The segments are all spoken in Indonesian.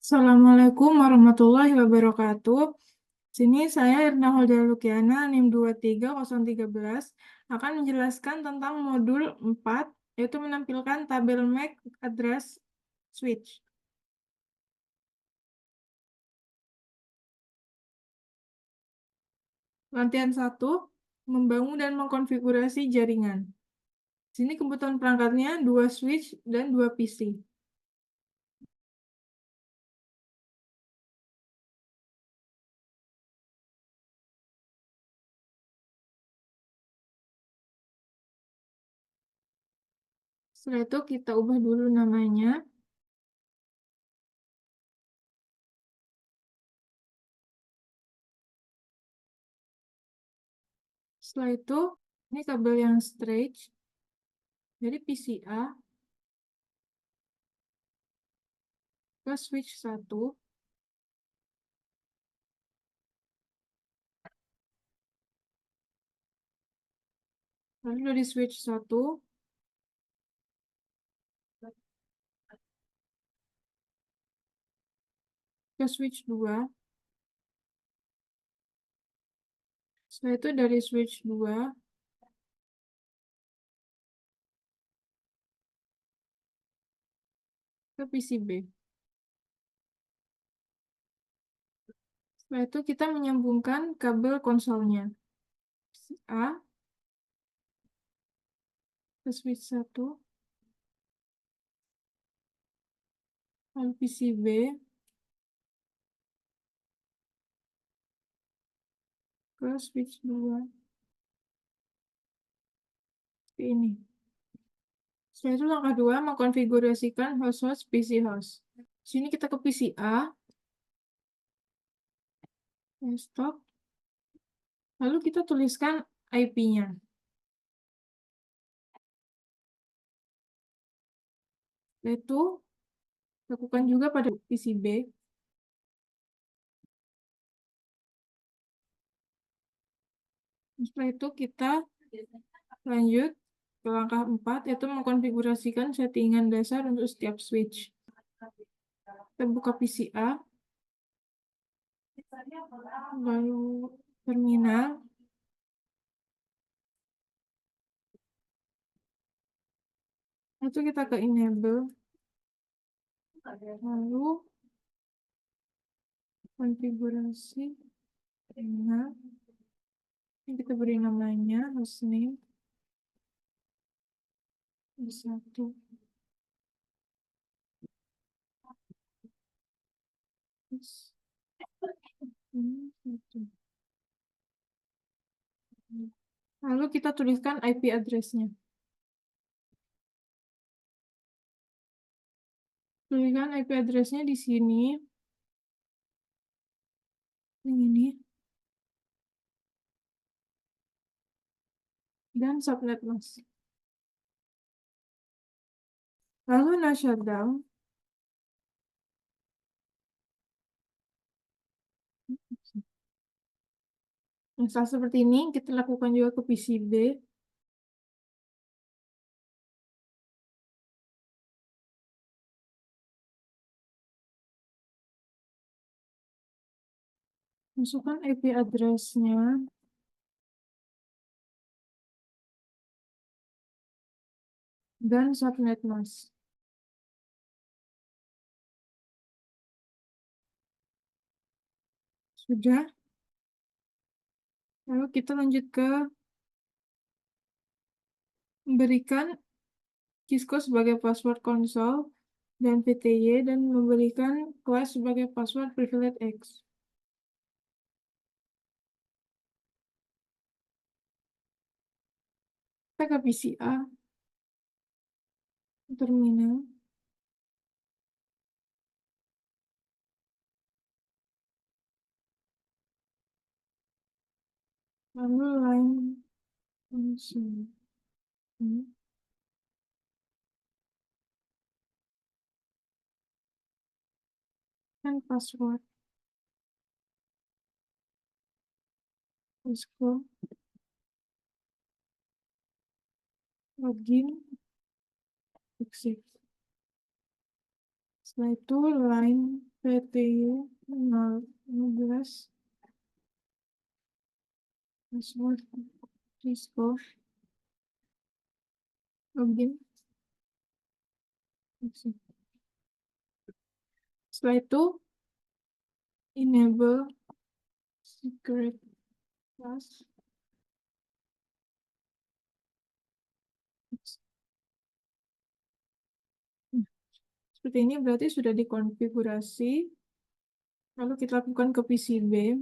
Assalamualaikum warahmatullahi wabarakatuh. Sini saya Irna Holda Lukiana, NIM 23013, akan menjelaskan tentang modul 4, yaitu menampilkan tabel MAC address switch. Latihan 1, membangun dan mengkonfigurasi jaringan. Sini kebutuhan perangkatnya 2 switch dan 2 PC. Setelah itu kita ubah dulu namanya. Setelah itu, ini kabel yang straight dari PCA ke switch 1. Lalu dari switch 1 ke switch 2. Setelah itu dari switch 2 ke PCB. Setelah itu kita menyambungkan kabel konsolnya. A ke switch 1, lalu PCB ke switch 2. Seperti ini. Setelah itu langkah 2, mengkonfigurasikan host PC host. Sini kita ke PCA, stop, lalu kita tuliskan IP-nya. Setelah itu lakukan juga pada PCB. Setelah itu kita lanjut ke langkah 4, yaitu mengkonfigurasikan settingan dasar untuk setiap switch. Kita buka PCA, lalu terminal, itu kita ke enable, lalu konfigurasi terminal. Ini kita beri namanya hostname 1. Lalu kita tuliskan IP address-nya. Tuliskan IP address-nya di sini. Ini. Dan subnet mask. Lalu shutdown. Nah, seperti ini, kita lakukan juga ke PCB. Masukkan IP address-nya. Dan subnet mask. Sudah. Lalu kita lanjut ke memberikan Cisco sebagai password konsol dan PTY, dan memberikan kelas sebagai password privilege X. Kita ke PCA, terminal, lalu line console, dan password Cisco, login, exit. Setelah itu line PTY 015 password Cisco login. Setelah itu enable secret class. Seperti ini berarti sudah dikonfigurasi. Lalu kita lakukan ke PCB.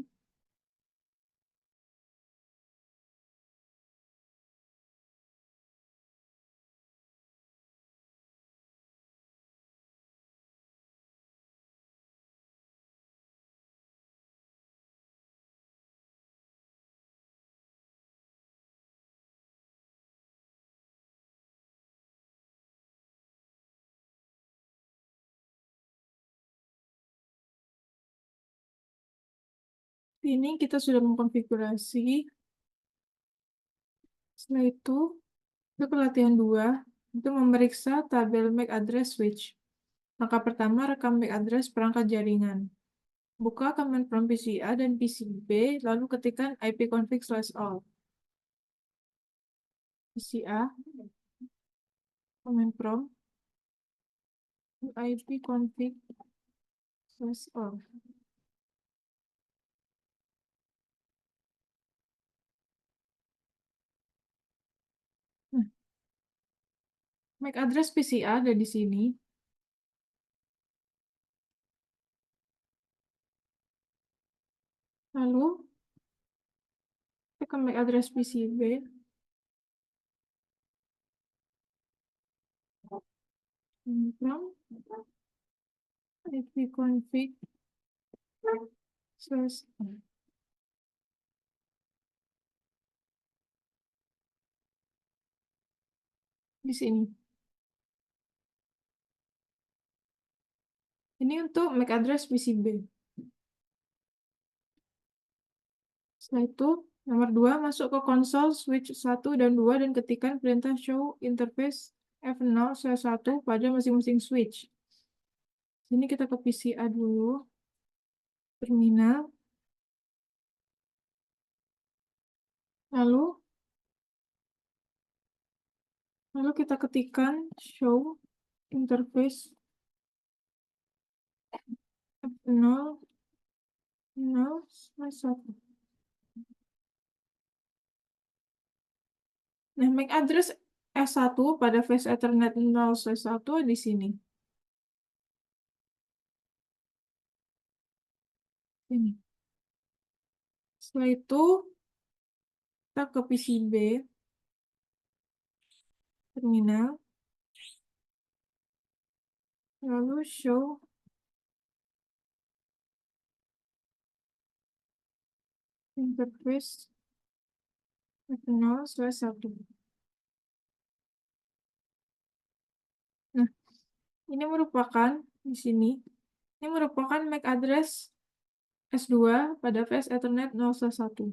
Ini kita sudah mengkonfigurasi. Setelah itu ke latihan 2, itu memeriksa tabel MAC address switch. Langkah pertama, rekam MAC address perangkat jaringan. Buka command prompt PCA dan PCB, lalu ketikkan ipconfig/all. PCA, command prompt, ipconfig/all. Nah, MAC address PCA ada di sini. Lalu, tekan MAC address PCB. ipconfig/all. Di sini. Ini untuk MAC address PCB. Setelah itu, nomor 2, masuk ke konsol switch 1 dan 2 dan ketikkan perintah show interface F0/1 pada masing-masing switch. Sini kita ke PCA dulu. Terminal. Lalu kita ketikkan show interface F0/1. Nah, MAC address S1 pada face Ethernet 0/1 di sini. Ini. Setelah itu, kita ke PCB. Terminal. Lalu show interface F0/1. Nah, ini merupakan di sini. Ini merupakan MAC address S2 pada face Ethernet 0/1.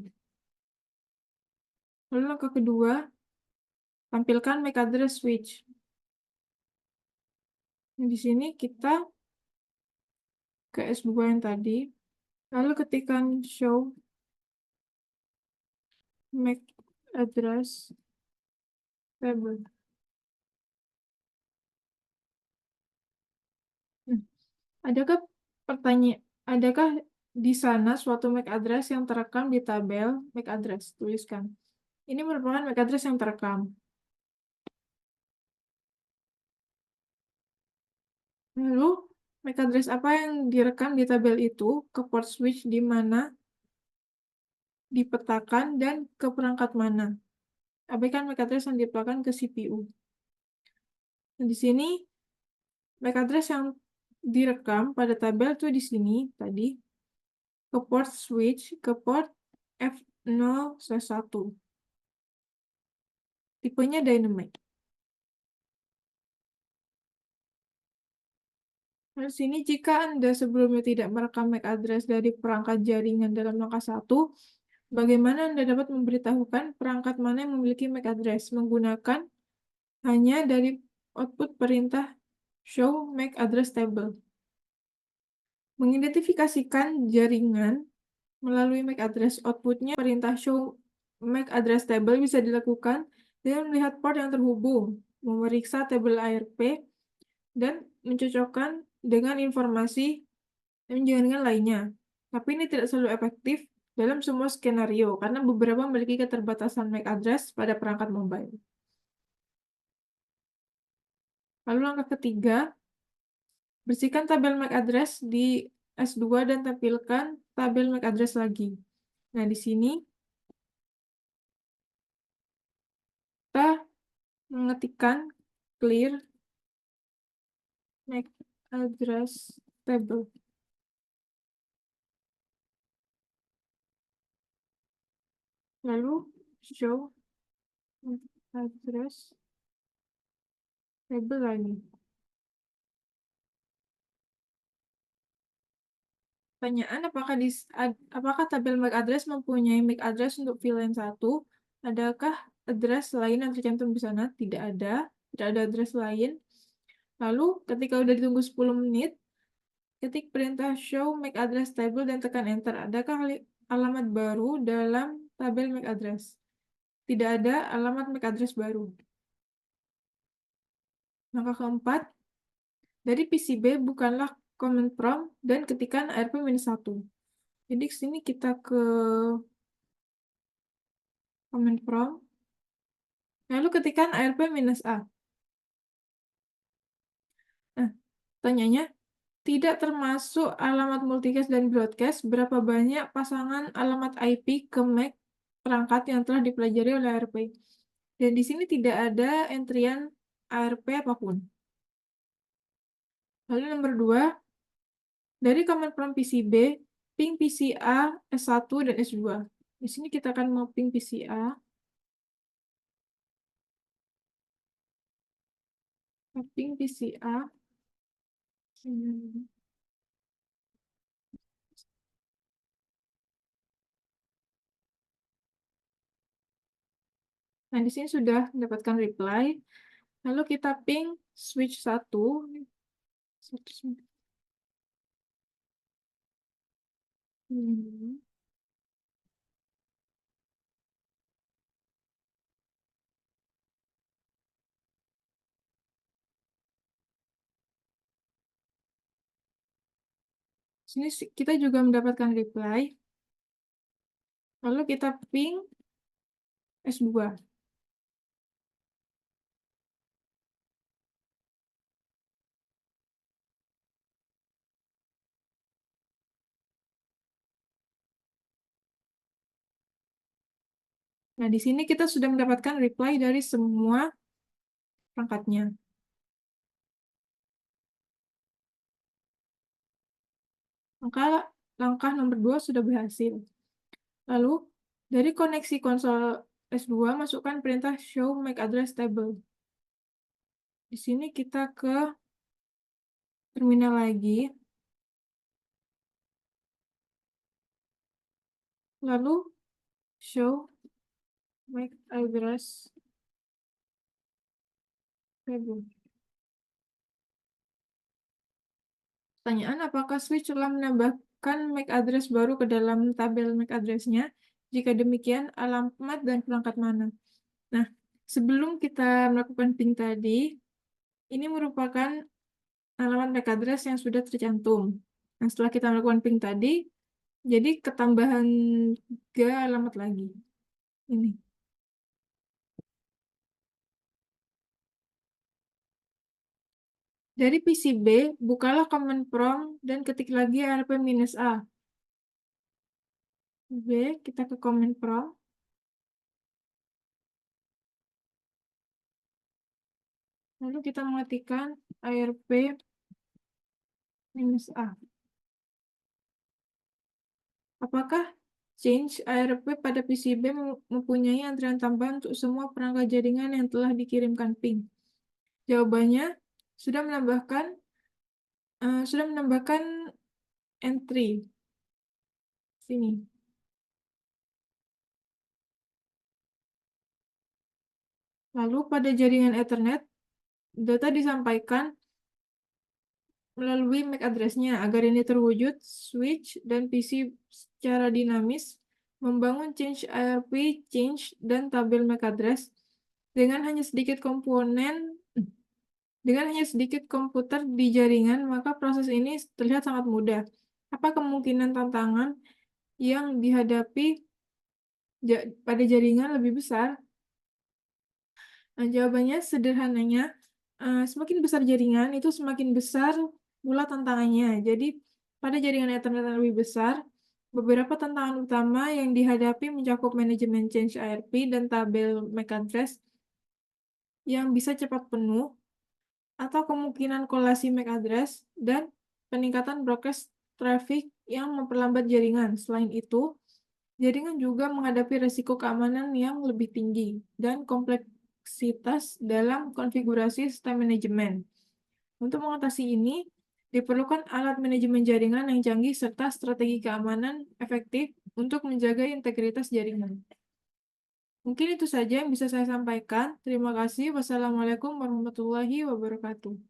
Lalu langkah kedua, tampilkan MAC address switch. Nah, di sini kita ke S2 yang tadi. Lalu ketikkan show MAC address table. Nah, adakah di sana suatu MAC address yang terekam di tabel MAC address? Tuliskan. Ini merupakan MAC address yang terekam. Lalu, MAC address apa yang direkam di tabel itu ke port switch di mana dipetakan dan ke perangkat mana? Abaikan MAC address yang dipetakan ke CPU. Nah, di sini MAC address yang direkam pada tabel itu di sini tadi ke port switch ke port F0/1. Tipenya dynamic. Nah, di sini jika Anda sebelumnya tidak merekam MAC address dari perangkat jaringan dalam langkah 1, bagaimana Anda dapat memberitahukan perangkat mana yang memiliki MAC address menggunakan hanya dari output perintah show MAC address table. Mengidentifikasikan jaringan melalui MAC address, outputnya perintah show MAC address table bisa dilakukan dengan melihat port yang terhubung, memeriksa tabel ARP, dan mencocokkan dengan informasi jaringan lainnya. Tapi ini tidak selalu efektif dalam semua skenario, karena beberapa memiliki keterbatasan MAC address pada perangkat mobile. Lalu langkah ketiga, bersihkan tabel MAC address di S2 dan tampilkan tabel MAC address lagi. Nah, di sini kita mengetikkan clear MAC address table. Lalu show MAC address table lagi. Pertanyaan, apakah tabel MAC address mempunyai MAC address untuk VLAN 1? Adakah address lain yang tercantum di sana? Tidak ada address lain. Lalu, ketika udah ditunggu 10 menit, ketik perintah show MAC address table dan tekan enter. Adakah alamat baru dalam tabel MAC address? Tidak ada alamat MAC address baru. Langkah keempat, dari PCB bukanlah command prompt dan ketikkan ARP-1. Jadi sini kita ke command prompt, lalu ketikkan ARP-A. Nah, tanyanya, tidak termasuk alamat multicast dan broadcast, berapa banyak pasangan alamat IP ke MAC perangkat yang telah dipelajari oleh ARP. Dan di sini tidak ada entrian ARP apapun. Lalu nomor 2, dari command prompt PCB, ping PCA S1 dan S2. Di sini kita akan mau ping PCA. Ping PCA. Nah, di sini sudah mendapatkan reply. Lalu kita ping switch 1. Sini kita juga mendapatkan reply. Lalu kita ping S2. Nah, di sini kita sudah mendapatkan reply dari semua perangkatnya. Maka langkah nomor 2 sudah berhasil. Lalu, dari koneksi konsol S2, masukkan perintah show MAC address table. Di sini kita ke terminal lagi. Lalu, show MAC address table. Pertanyaan, apakah switch telah menambahkan MAC address baru ke dalam tabel MAC address-nya? Jika demikian, alamat dan perangkat mana? Nah, sebelum kita melakukan ping tadi, ini merupakan alamat MAC address yang sudah tercantum. Nah, setelah kita melakukan ping tadi, jadi ketambahan 3 alamat lagi. Ini. Dari PCB, bukalah command prompt dan ketik lagi ARP-A. B, kita ke command prompt. Lalu kita mengetikkan ARP-A. Apakah change ARP pada PCB mempunyai antrian tambahan untuk semua perangkat jaringan yang telah dikirimkan ping? Jawabannya sudah menambahkan entry sini. Lalu pada jaringan Ethernet, data disampaikan melalui MAC address-nya. Agar ini terwujud, switch dan PC secara dinamis membangun change ARP, change, dan tabel MAC address dengan hanya sedikit komputer di jaringan, maka proses ini terlihat sangat mudah. Apa kemungkinan tantangan yang dihadapi pada jaringan lebih besar? Nah, jawabannya sederhananya, semakin besar jaringan, itu semakin besar pula tantangannya. Jadi, pada jaringan Ethernet yang lebih besar, beberapa tantangan utama yang dihadapi mencakup manajemen change ARP dan tabel MAC address yang bisa cepat penuh, atau kemungkinan kolasi MAC address, dan peningkatan broadcast traffic yang memperlambat jaringan. Selain itu, jaringan juga menghadapi risiko keamanan yang lebih tinggi dan kompleksitas dalam konfigurasi sistem manajemen. Untuk mengatasi ini, diperlukan alat manajemen jaringan yang canggih serta strategi keamanan efektif untuk menjaga integritas jaringan. Mungkin itu saja yang bisa saya sampaikan. Terima kasih. Wassalamualaikum warahmatullahi wabarakatuh.